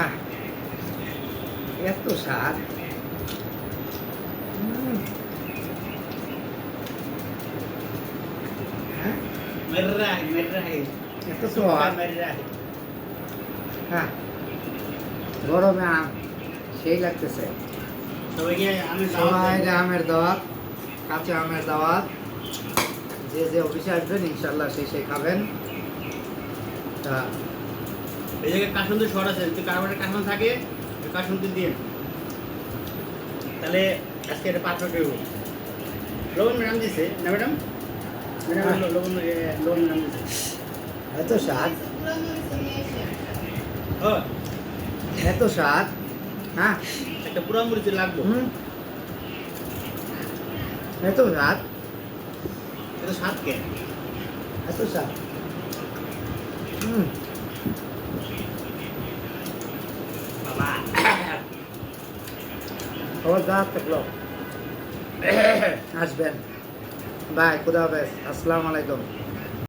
আহ, এত স্বাদ। হ্যাঁ, এত স্বাদ। হ্যাঁ, গরমে আম সেই লাগতেছে। সবাই আমের দাওয়াত, কাঁচা আমের দাওয়াত। যে যে অফিসে আসবেন ইনশাল্লাহ সেই খাবেন। তা এই জায়গায় কাসুন্দি শর্ট আছে, যদি কারবারের কাসুন থাকে কাসুন্দি দিয়ে, তাহলে আজকে এটা 5 রুপি হবে। লবণ ম্যাডাম দিছে না ম্যাডাম? ম্যাডাম লবণ ম্যাডাম দিছে। এত স্বাদ, হ্যাঁ, এত স্বাদ। হ্যাঁ, একটা পুরা মরিচ লাগবে। এত স্বাদ, এটা স্বাদ কে? এত স্বাদ। বাবা খবর দাওয়াত থাকলো, আসবেন। বাই, খুদা হাফেজ, আসসালামু আলাইকুম।